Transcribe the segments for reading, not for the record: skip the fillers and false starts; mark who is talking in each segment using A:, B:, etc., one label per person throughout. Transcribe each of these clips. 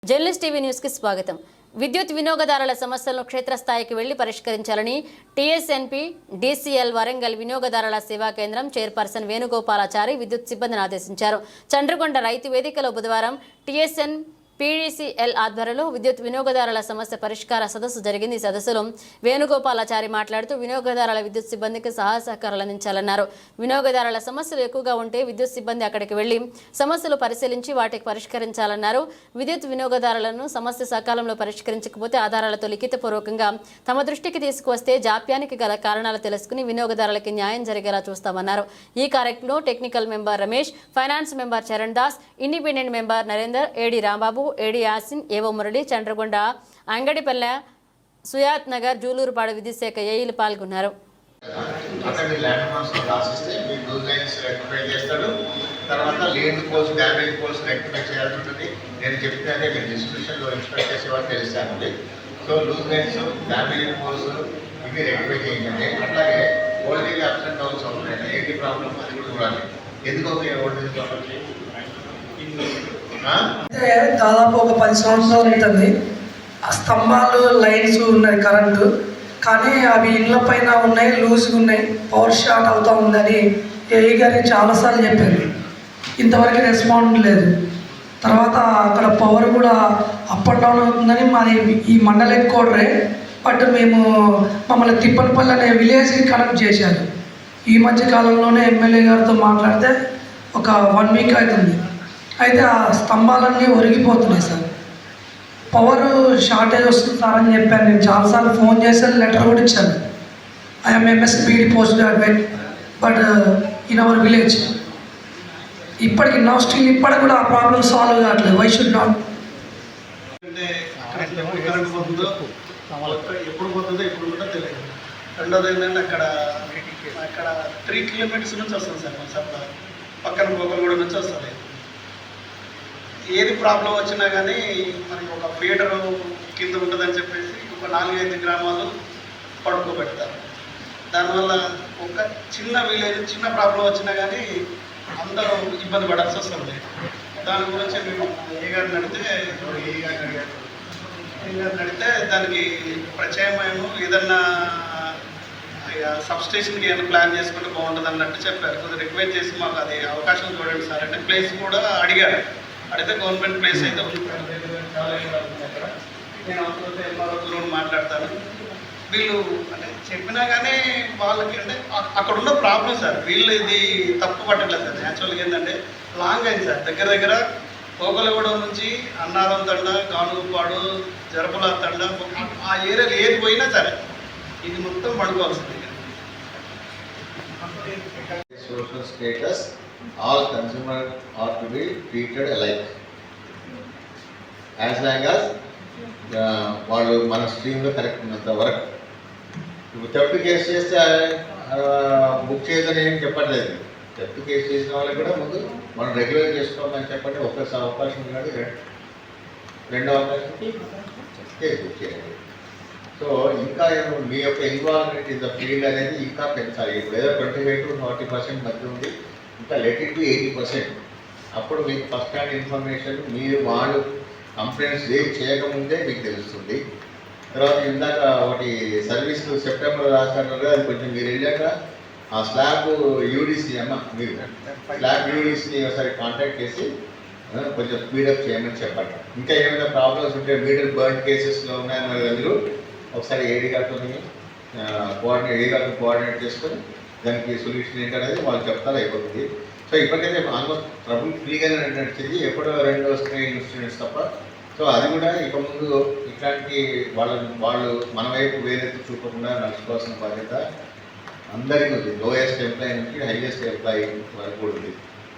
A: Journalist TV news కి స్వాగతం. విద్యుత్ వినియోగదారుల సమస్యలను క్షేత్రస్థాయికి వెళ్లి పరిష్కరించాలని టీఎస్ఎన్పీ డీసీఎల్ వరంగల్ వినియోగదారుల సేవా కేంద్రం చైర్పర్సన్ వేణుగోపాలాచారి విద్యుత్ సిబ్బందిని ఆదేశించారు. చండ్రగొండ రైతు వేదికలో బుధవారం టీఎస్ఎన్ పీడీసీఎల్ ఆధ్వర్యంలో విద్యుత్ వినియోగదారుల సమస్య పరిష్కార సదస్సు జరిగింది. ఈ సదస్సులో వేణుగోపాలాచారి మాట్లాడుతూ వినియోగదారుల విద్యుత్ సిబ్బందికి సహకారాలు అందించాలన్నారు. వినియోగదారుల సమస్యలు ఎక్కువగా ఉంటే విద్యుత్ సిబ్బంది అక్కడికి వెళ్లి సమస్యలు పరిశీలించి వాటికి పరిష్కరించాలన్నారు. విద్యుత్ వినియోగదారులను సమస్య సకాలంలో పరిష్కరించకపోతే ఆధారాలతో లిఖితపూర్వకంగా తమ దృష్టికి తీసుకువస్తే జాప్యానికి గల కారణాలు తెలుసుకుని వినియోగదారులకి న్యాయం జరిగేలా చూస్తామన్నారు. ఈ కార్యక్రమంలో technical member Ramesh, finance member Charan Das, independent member Narender, AD Rambabu, AD Yasin, ఏవో మురళి, చండ్రగొండ, అంగడిపల్లె, సుయాత్ నగర్, జూలూరుపాడు విద్యుత్ శాఖ ఏఈలు పాల్గొన్నారు.
B: దాదాపు ఒక 10 సంవత్సరాలు అవుతుంది. ఆ స్తంభాలు లైన్స్ ఉన్నాయి కరెంటు, కానీ అవి ఇళ్ళ పైన ఉన్నాయి, లూజ్గా ఉన్నాయి, పవర్ షార్ట్ అవుతూ ఉందని ఏఈ గారికి చాలాసార్లు చెప్పారు. ఇంతవరకు రెస్పాండ్ లేదు. తర్వాత అక్కడ పవర్ కూడా అప్ అండ్ డౌన్ అవుతుందని మాది ఈ మండల హెడ్ క్వార్టరే, బట్ మమ్మల్ని తిప్పనపల్లి అనే విలేజ్కి కనెక్ట్ చేశారు. ఈ మధ్య కాలంలోనే ఎమ్మెల్యే గారితో మాట్లాడితే ఒక 1 వీక్ అవుతుంది. అయితే ఆ స్తంభాలన్నీ ఒరిగిపోతున్నాయి సార్. పవర్ షార్టేజ్ వస్తుంది సార్ అని చెప్పాను. నేను చాలాసార్లు ఫోన్ చేశాను, లెటర్ కూడా ఇచ్చాను. I'm MSBD post graduate but in our village. ఇప్పటికి ఇప్పటికి కూడా ఆ ప్రాబ్లమ్ సాల్వ్ కావట్లేదు. వై షుడ్ నాట్
C: అంటే ఎప్పుడు పోతుందో ఇప్పుడు కూడా తెలియదు. రెండోది ఏంటంటే అక్కడ 3 కిలోమీటర్స్ నుంచి వస్తుంది సార్. మన సప్లై పక్కన గోకల్గూడ నుంచి వస్తుంది. ఏది ప్రాబ్లం వచ్చినా కానీ మనకి ఒక ఫీడరు కింద ఉంటుందని చెప్పేసి ఒక 4-5 గ్రామాలు పడుకోబెడతారు. దానివల్ల ఒక చిన్న విలేజ్ చిన్న ప్రాబ్లం వచ్చినా కానీ అందరూ ఇబ్బంది పడాల్సి వస్తుంది. దాని గురించి మేము ఏ గారిని నడితే దానికి ప్రత్యామ్నాయము ఏదన్నా సబ్స్టేషన్కి ఏమైనా ప్లాన్ చేసుకుంటే బాగుంటుంది అన్నట్టు చెప్పారు. కొద్దిగా రిక్వెస్ట్ చేసి మాకు అది అవకాశం చూడండి సార్ అంటే ప్లేస్ కూడా అడిగారు. అడిగితే గవర్నమెంట్ ప్లేస్ అయితే ఉంది. నేను అవసరం ఎంఆర్ఓ మాట్లాడతాను. వీళ్ళు అంటే చెప్పినా కానీ వాళ్ళకి అంటే అక్కడ ఉన్న ప్రాబ్లం సార్. వీళ్ళు ఇది తప్పు పట్టట్లేదు సార్. యాక్చువల్గా ఏంటంటే లాంగ్ అయింది సార్. దగ్గర కోకలగూడ నుంచి అన్నారం తండ, గానుగుపాడు, జరపల తండ, ఆ ఏరియాలో ఏది పోయినా సరే ఇది మొత్తం పడుకోవాల్సింది.
D: Social status, all consumers are to be treated alike. As long as వాళ్ళు మన స్ట్రీమ్లో కరెక్ట్ ఉన్నంత వరకు. ఇప్పుడు థెఫ్ట్ కేసు చేస్తే బుక్ చేయదని ఏం చెప్పట్లేదు. థెఫ్ట్ కేసు చేసిన వాళ్ళకి కూడా ముందు మనం రెగ్యులర్ చేసుకోమని చెప్పండి. ఒక్కసారి అవకాశం కాదు, రెండో అవకాశంకి కేసు బుక్ చేయండి. సో ఇంకా మీ యొక్క ఇన్వాల్వ్మెంట్ ఇన్ ద ఫీల్డ్ అనేది ఇంకా పెంచాలి. ఇప్పుడు ఏదో 25 to 40% మధ్య ఉంది, ఇంకా లెట్ ఇట్ టు 80%. అప్పుడు మీకు ఫస్ట్ హ్యాండ్ ఇన్ఫర్మేషన్ వాళ్ళు కంప్లైంట్స్ రేట్ చేయకముందే మీకు తెలుస్తుంది. తర్వాత ఇందాక ఒకటి సర్వీస్ సెప్టెంబర్ రాస్తారు, అది కొంచెం మీరు వెళ్ళాక ఆ స్లాబ్ యూడీసీ మీరు స్లాబ్ యూడీసీని ఒకసారి కాంటాక్ట్ చేసి కొంచెం స్పీడప్ చేయమని చెప్పండి. ఇంకా ఏమైనా ప్రాబ్లమ్స్ ఉంటే మీటర్ బర్న్ కేసెస్లో ఉన్నాయన్న అందరూ ఒకసారి ఏడీ గారితో కోఆర్డినేట్ చేసుకొని దానికి సొల్యూషన్ ఏంటనేది వాళ్ళు చెప్తారు, అయిపోతుంది. సో ఇప్పటికైతే ఆల్మోస్ట్ ట్రబుల్ ఫ్రీగానే నడిచింది. ఎప్పుడో 2 వస్తున్నాయి ఇన్స్ట్రుమెంట్స్ తప్ప. సో అది కూడా ఇక ముందు ఇట్లాంటి వాళ్ళు మన వైపు వేరెత్తి చూపకుండా నడుచుకోవాల్సిన బాధ్యత అందరికీ ఉంది. లోయెస్ట్ ఎంప్లాయీ నుంచి హైయెస్ట్ ఎంప్లాయీ వరకు కూడా ఉంది.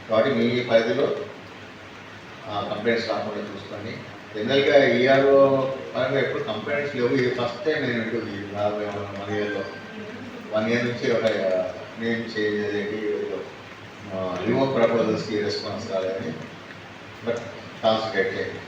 D: కాబట్టి మీ పరిధిలో కంప్లైంట్స్ రాకుండా చూసుకోండి. జనరల్గా ఈఆర్ఓ పరంగా ఎప్పుడు కంప్లైంట్స్ లేవు. ఇది ఫస్ట్ టైం నేను ఉంటుంది 1 ఇయర్లో. 1 ఇయర్ నుంచి ఒక నేమ్ చేంజ్ అదేంటి రిమోట్ ప్రపోజల్స్కి రెస్పాన్స్ రాలేదని. బట్ కాన్సన్ట్రేట్ చేయండి.